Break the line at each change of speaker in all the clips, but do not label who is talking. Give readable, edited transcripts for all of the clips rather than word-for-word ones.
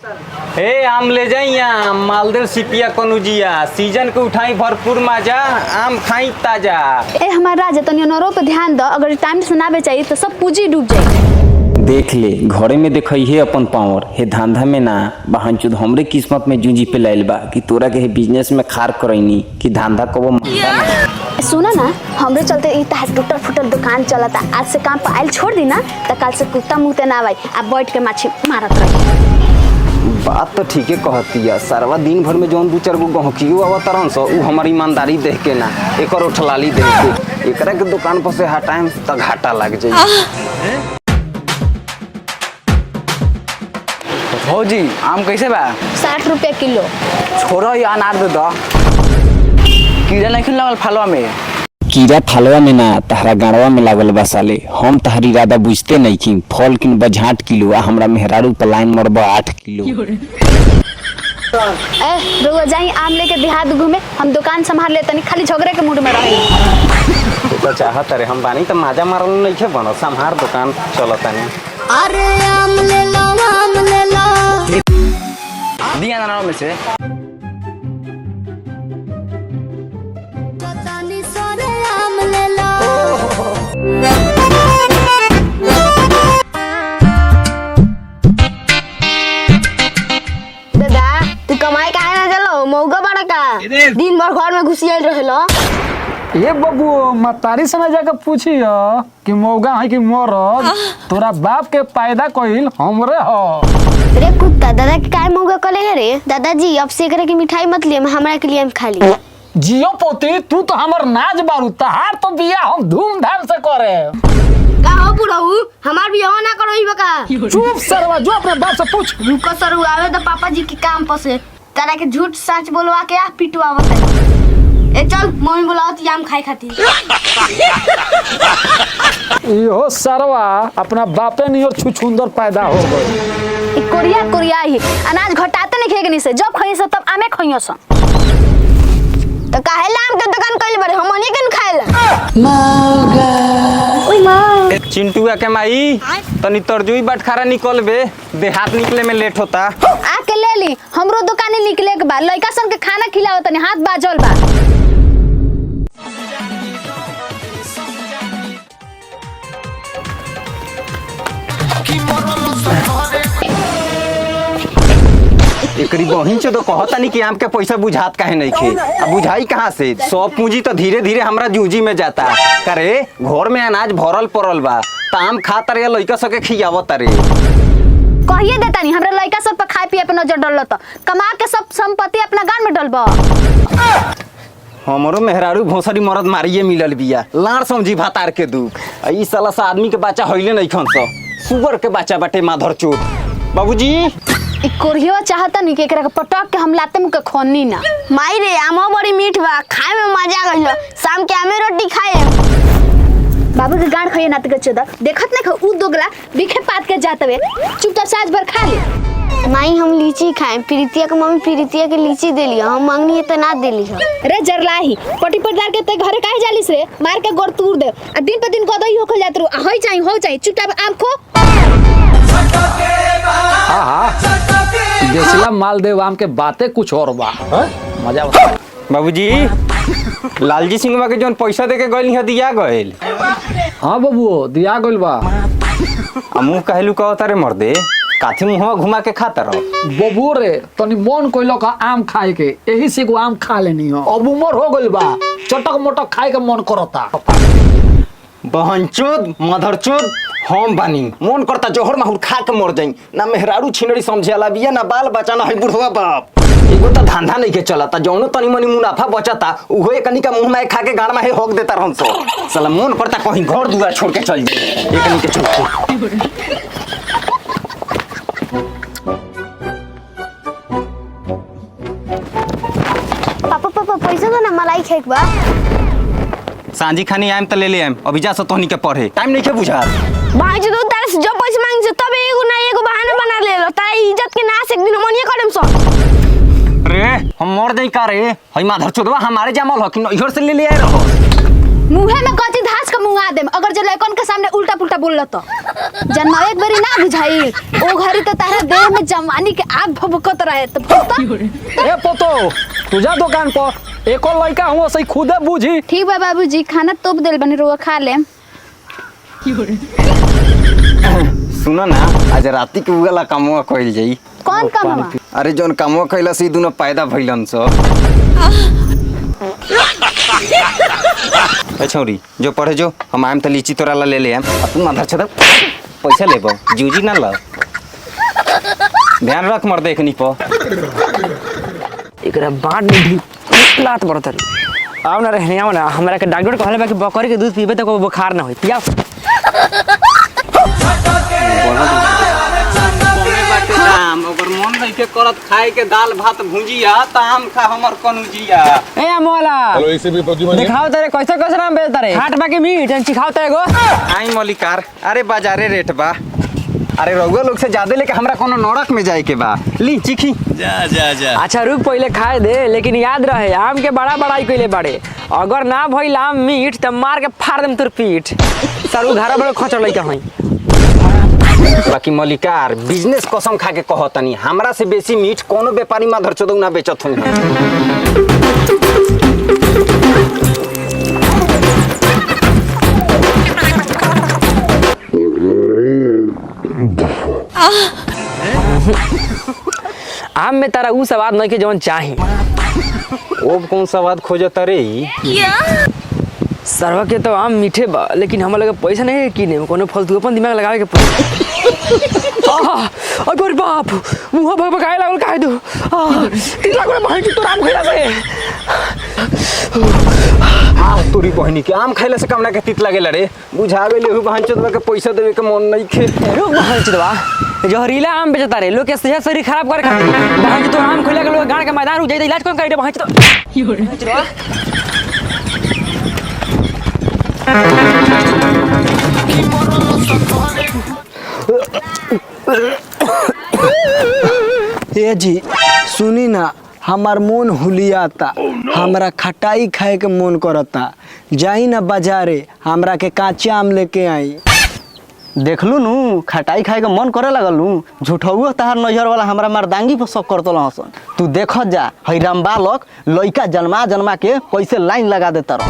हे आम ले जाइया मालदेव सिपिया कनुजिया सीजन के उठाई भरपूर मजा आम खाई ताजा।
ए हमारा राजा तनियो नरो पे ध्यान दो, अगर टाइम से ना बेचाई तो सब पूंजी डूब जाए।
देख ले घरे में देखई है अपन पावर हे धंधा में ना बहन चुद हमरे किस्मत में जूझी पे लाइल बा कि तोरा के बिजनेस में खार करैनी कि धंधा कबो
सुना ना हमरे चलते ई तहस टूटल फुटल दुकान चलता। आज से काम पर आइल छोड़ दी ना तो कल से कुत्ता मुंह ना आवाई आ बैठ के माछी मारत रही।
बात तो ठीक है कहती है सरवा दिन भर में जौन दू चार गो गहकियो अवतरण सो उ हमारी ईमानदारी देख के ना एक और उठलाली देख के एकरा के दुकान पर से हटाएम त घाटा लग जाई।
भौजी आम कैसे बा?
60 रुपया किलो।
छोरो ये अनार दे दो। कीड़ा नहीं लगल फलवा में?
कीड़ा फलवा में ना तहरा गाड़वा में लागल बा साले। हम तहरी इरादा बुझते नहीं कि फल किन बझाट किलो आ हमरा मेहरारू पर लाइन मरबा 8 किलो।
ए रुआ जाई आम लेके देहात घूमे, हम दुकान संभाल ले तनी खाली झगड़े के मूड में रही।
तो चाहत रे हम बानी त माजा मारल नहीं खे बनो संभार दुकान चलतानी।
अरे आम ले लो
दिया अनार में से
आम ले लो। दादा तू कमाई काहे ना चलो मौका बड़ा का दिन भर घर में घुसियल रहेलो।
ये बबू मतारी से जाके पूछियो कि मौगा है कि मरद तोरा बाप के पैदा कइल हमरे हो।
रे कुत्ता दादा के काय मौका कले है रे? दादाजी अब से करे की मिठाई मत लिए, हमरा के लिए हम खा ली।
जियो पोती तू तो हमर नाच बारू तहार तो बिया हम धूमधाम से करे।
का हो बुढ़ऊ हमार बियाह ना करो ही बका।
चुप सरवा जो अपने बाप से पूछ।
रुको सर आवे तो पापा जी के काम पर से तारा के झूठ सच बोलवा के आ पिटवावत है। ए चल मम्मी बुलावत आम खाए खाती।
इहो सरवा अपना बापे नहीं और छुछुंदर पैदा हो गई।
कोरिया ही अनाज घटाते नहीं खेगनी से जब खई से तब आमे खइयो स।
तो काहे आम के दुकान कइले बारे हमनी के खाएला।
ओई मां
चिंटुआ के माई तनी तरजुई बटखारा निकलबे देहात निकले में लेट होता।
आके ले ली हमरो दुकाने निकले के बाद लइका सन के खाना खिलाओ तनी हाथ बाजल बा।
एकरी बहिन से तो कहता नहीं कि आम के पैसा बुझात काहे नहीं खे अब बुझाई कहाँ से सब पूंजी तो धीरे धीरे हमरा जूजी में जाता करे घर में अनाज भरल पड़ल बा त आम खात रे लइका सके खियावत रे।
कहिए देता नहीं हमरा लइका सब पे खाए पिए पे नजर डलल त कमा के सब संपत्ति अपना गान में डलबा।
हमरो मेहरारू भोसरी मरद मारिए मिलल बिया लाड़ समझी भातार के दुख ई साला सा आदमी के बच्चा होइले नहीं खन स सुगर के बच्चा बाटे माधर चोट। बाबूजी
ई कोरियो चाहता नहीं कि एकरा के पटक के हम लाते मुके खोनी ना।
माई रे आमो बड़ी मीठ बा, खाए में मजा आ गइल। शाम के आमे रोटी खाए।
बाबू के गांड खइए नात के चोदा देखत ना उ दोगला बिखे पात के जातवे चुपचाप साज भर खा ले।
माई हम लीची खाए, प्रीतिया के मम्मी प्रीतिया के लीची देली, हम मांगनी है तो ना देली है।
रे जरलाही पटी पटदार के ते घरे काहे जालिस रे? मार के गोर तूर दे आ दिन पे दिन गदई होखल जात रू होई जाई हो जाई चुपचाप आम खो।
हां देसला मालदेव आम के बातें कुछ और बा। मजा बता
बाबूजी लालजी सिंहवा के जोन पैसा देके गइल है दिया गइल।
हां बबू दिया गइल बा।
मुंह कहलू कहता रे मर्दे काथी मुंह घुमा के खाता रहो।
बबू रे तनी मन कइलो का आम खाए के यही से को आम खा लेनी हो। अब उमर हो गइल बा चटक मोटक खाए के मन करता।
बहनचोद मधरचोद हम बानी मन करता जोहर माहुर खा के मर जाई ना मेहरारू छिनड़ी समझेला बिया ना बाल बच्चा ना है बुढ़वा बाप। एगो त धंधा नहीं के चलता जौनो तनी मनी मुनाफा बचता उहो एकनी का मुंह में खा के गाड़ में होक देता रहन सो साला मन करता कहीं घर दुआर छोड़ के चल जाए एकनी के छोड़ के।
पापा पैसा दो ना मलाई खाए के बा।
सांझी खानी आइम त ले ले आइम अभी जा सो तोहनी के पढ़े टाइम नहीं के बुझा।
भाई जो तारे से जो पैसा मांग से तब एगो ना एगो बहाना बना ले लो तारा इज्जत के नाश एक दिन मनिए करम सो।
रे हम मर जाई का रे हई माधर चोदवा हमारे जामल हो कि इधर से ले ले आए रहो।
मुंहे में कथी धास के मुंगा देम अगर जे लड़कन के सामने उल्टा पुल्टा बोलल तो जन्म एक बारी ना बुझाई ओ घरी तो तारा देह में जवानी के आग भभकत रहे तो
ए पोतो तुझा दुकान पर एको लड़का हूँ सही खुदे बुझी।
ठीक बा बाबूजी खाना तोप देल बनी रोआ खा ले।
सुनो ना आज राती के उगला कामवा कइल जाई।
कौन काम
अरे जोन कामवा कइला से दुनो पैदा भइलन सो। छौरी जो पढ़े जो हम आम त लीची तोरा ला ले ले आम तू माथा छदा पैसा लेबो जूजी ना ल ध्यान रख मर देखनी प
एकरा बाट में भी लात बरत रही आओ ना रहने आओ ना हमरा के डॉक्टर कहले बा कि बकरी के दूध पीबे त को बुखार ना होई पिया
अगर मन रहिके करत खाए के दाल भात भुंजिया त आम खा हमर कनुजिया।
ए अमोला
हेलो इसे भी प्रतिमा
दिखाओ तेरे कैसे कैसे नाम बेचता रे हाट बाकी मीट चिखाओ तेरे गो
आई मलिकार अरे बाजारे रेट बा। अरे रउआ लोग से ज्यादा लेके हमरा कोनो नरक में जाए के बा ली चिखी
अच्छा रुक पहले खाए दे लेकिन याद रहे आम के बड़ा बड़ाई कइले बाड़े अगर ना भइल आम मीट त मार के फाड़ देम तोर पीठ सारू घरा बड़े खचर लइका हई।
बाकी मलिकार बिजनेस कसम खा के कहतनी हमरा से बेसी मीठ कोनो व्यापारी माधर चोदौ ना बेचत होई।
आम में तारा ऊ स्वाद नहीं के जवन चाही
ओ कौन सा बात खोजत रे
सरवा के तो आम मीठे बा लेकिन हमरा लगे पैसा नहीं है किने कोनो फालतू अपन दिमाग लगावे के पड़ी। अरे बाप मुंह भगभगाए लागल काहे दू तीन लाख भाई की तो आम खइला से
तोरी बहनी के आम खाइला से कमना के तीत लागेला रे बुझावे लेहु बहन चोदवा के पैसा देवे के मन नहीं खे।
रुक बहन चोदवा जहरीला आम बेचता रे लोग के सेहत शरीर खराब करे खातिर बहन तो आम खइला के लोग गाड़ के मैदान रुक जाई इलाज कौन करे बहन चोदवा
ए जी सुनी ना हमार मन हुलियाता हमरा खटाई खाए के मन करता जाई ना बाजारे हमरा के काचा आम लेके आई।
देखलू नु खटाई खाए के मन करे लगल नु झूठौओ तहार नजर वाला हमरा मर्दांगी पर शक करतल हसन। तू देखत जा हई राम बालक लइका जन्मा जन्मा के कैसे लाइन लगा देता रह।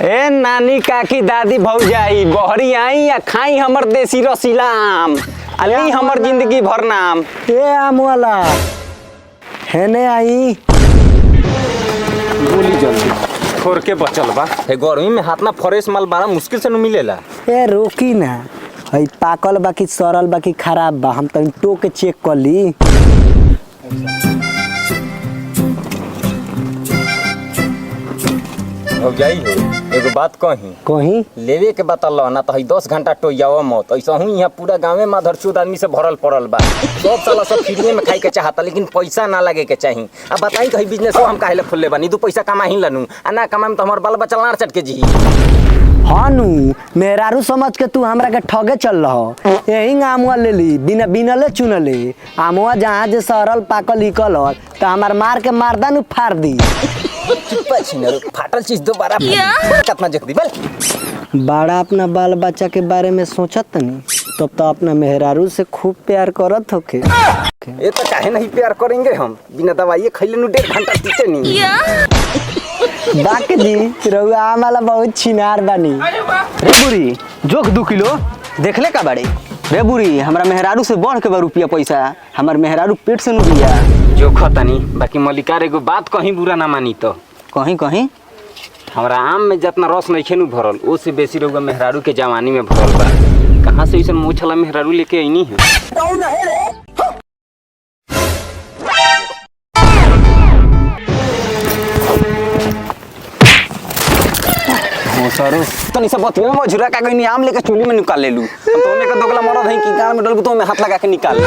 ए नानी काकी दादी भौजाई बहरी आई या खाई हमर देसी रसीला आम अली हमर जिंदगी भर नाम।
ए आम वाला हेने आई
बोली जल्दी छोड़ के बचल बा ए गर्मी में हाथ ना फ्रेश माल बड़ा मुश्किल से न मिलेला।
ए रोकी ना हई पाकल बाकी सरल बाकी खराब बा हम तनी टो के चेक कर ली।
भौजाई हो एगो बात कही
कहीं
लेवे के बतल ना तो 10 घंटा टोयावा मत ऐसा हूँ यहाँ पूरा गाँव में माधरचोद आदमी से भरल पड़ल बा सब साला सब फ्री में खाई के चाहता लेकिन पैसा ना लगे के चाहिए। अब बताई कहीं बिजनेस हम काहे खोलले बानी दू पैसा कमा ही लनू आ ना कमाए में तो हमार बाल बच्चा लार चट के जी।
हाँ नु मेहरारू समझ के तू हमरा के ठगे चल रहा यही आमुआ ले ली बिना बिनले चुनले आमुआ जहाँ जे सरल पाकल इकल हो तो हमार मार के मारदा नु फाड़ दी।
फाटल चीज दोबारा कितना जल्दी बोल
बड़ा अपना बाल बच्चा के बारे में सोचत नहीं तब तो अपना मेहरारू से खूब प्यार करत होके।
ये तो काहे नहीं प्यार करेंगे हम बिना दवाई खैले नु 1.5 घंटा पीते नहीं।
बाकी जी रउआ आमाला बहुत छिनार बानी।
रे बुरी जोख 2 किलो देखले का बाड़े रे बुरी हमरा मेहरारू से बढ़ के बा रुपया पैसा हमर मेहरारू पेट से नु दिया
जो खतनी बाकी मलिकार एगो बात कहीं बुरा ना मानी तो
कहीं कहीं
हमरा आम में जितना रस नहीं खेनु भरल ओ से बेसी रउआ मेहरारू के जवानी में भरल बा। कहाँ से ऐसा मुँह छला मेहरारू लेके आईनी है। सरो तनी सब बतिया में झुरा का गई आम लेके चूल्ही में निकाल ले लू हम तो में का दोगला मरद है कि गाल में डल तो में हाथ लगा के निकाल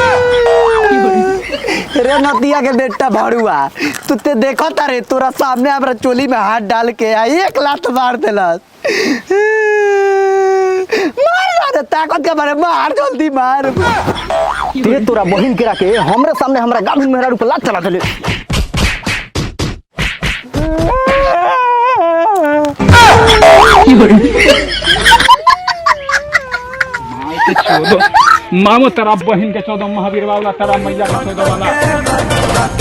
रे नतिया के बेटा भड़ुआ तू ते देखो तारे तोरा सामने हमरा चोली में हाथ डाल के आ 1 लात मार देलस। मार रे ताकत के बारे मार जल्दी मार।
ते तोरा बहिन के रखे हमरे सामने हमरा गाल मेहरारू पे लात चला देले।
मामो तेरा बहन के 14 महावीर बाबा तेरा मैया का 14 वाला